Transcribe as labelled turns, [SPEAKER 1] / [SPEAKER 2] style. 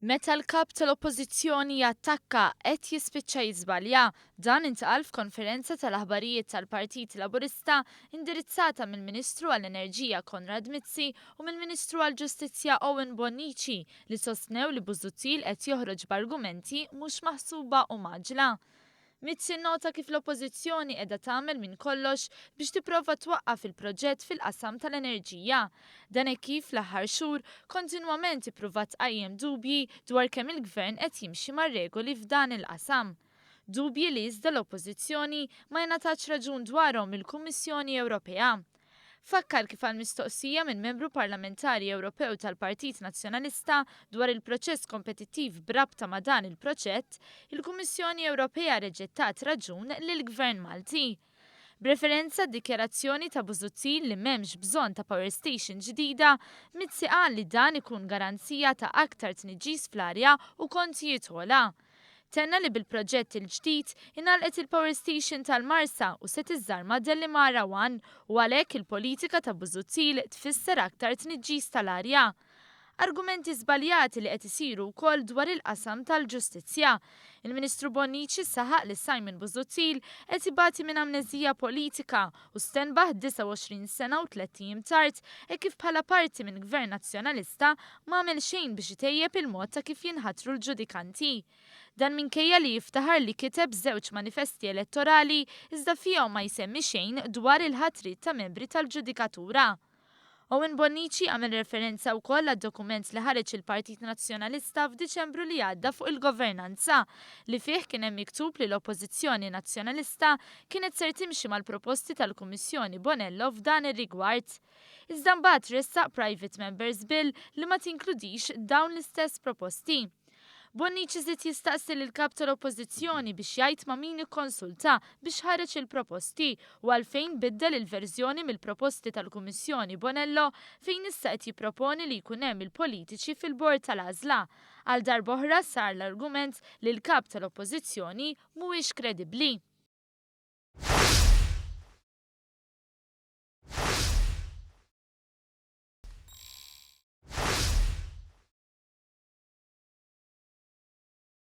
[SPEAKER 1] Meta l-kap tal-Oppożizzjoni jattakka qed jispiċċa jiżbalja, dan intqal f'konferenza tal-aħbarijiet tal-Partit Laburista indirizzata mill-Ministru għall-Enerġija Konrad Mizzi u mill-Ministru għall-Ġustizzja Owen Bonnici li sostnew li Busuttil qed joħroġ b'argumenti mhux maħsuba u maġla. Mizzi nota kif l-Oppożizzjoni qiegħda tagħmel minn kollox biex tipprova twaqqaf il-proġett fil-qasam tal-enerġija. Dan hekk kif fl-aħħar xhur kontinwament ippruvat tqajjem dubji dwar kemm il-Gvern qed jimxi mar-regoli f'dan il-qasam. Dubji li iżda l-Oppożizzjoni ma jingħatax raġun dwarhom il-Kummissjoni Ewropea. Fakkar kif għal mistoqsija minn membru parlamentari Ewropew tal-Partit Nazzjonalista dwar il-proċess kompetittiv brabta ma' dan il-proġett, il-Kummissjoni Ewropea reġettat raġun lill-Gvern Malti. B'referenza d-dikjarazzjoni ta' Busuttil li m'hemmx bżonn ta' power station ġdida, Mizzi qal li dan ikun garanzija ta' aktar tniġġis fl-arja u kontijiet ogħla. Tenna li bil-proġett il-ġdid inalqet il-Power Station tal-Marsa u se tiżarma Dellimara 1 u għalhekk il-politika ta' Busuttil tfisser aktar tniġġis tal-arja. Argumenti żbaljati li qed isiru wkoll dwar il-qasam tal-ġustizzja. Il-Ministru Bonnici saħaq li Simon Busuttil qed ibati minn amneżija politika u stenbaħ 29 sena u 30 tard e kif bħala parti minn Gvern Nazzjonalista m'għamel xejn biex itejjeb il-mod ta' kif jinħatru l-ġudikanti. Dan minkejja li jiftaħar li kiteb żewġ manifesti elettorali iżda fihom ma jsemmi xejn dwar il-ħatrit ta' membri tal-ġudikatura. Owen Bonnici għamel referenza wkoll għad-dokument li ħareġ il-Partit Nazzjonalista f'Diċembru li għadda fuq il-governanza li fih kien hemm miktub li l-Oppożizzjoni Nazzjonalista kienet ser timxi mal-proposti tal-Kummissjoni Bonello f'dan ir-rigward. Iżda mbagħad ressaq Private Members Bill li ma tinkludix dawn l-istess proposti. Bonnici żied jistaqsi lill-kap tal-Oppożizzjoni biex jgħid ma' min ikkonsulta biex ħareġ il-proposti u għalfejn biddel il-verżjoni mill-proposti tal-Kummissjoni Bonello fejn issa qed jipproponi li jkun hemm il-politiċi fil-bord tal-għażla. Għal darb'oħra sar l-argument li l-kap tal-Oppożizzjoni mhuwiex kredibbli.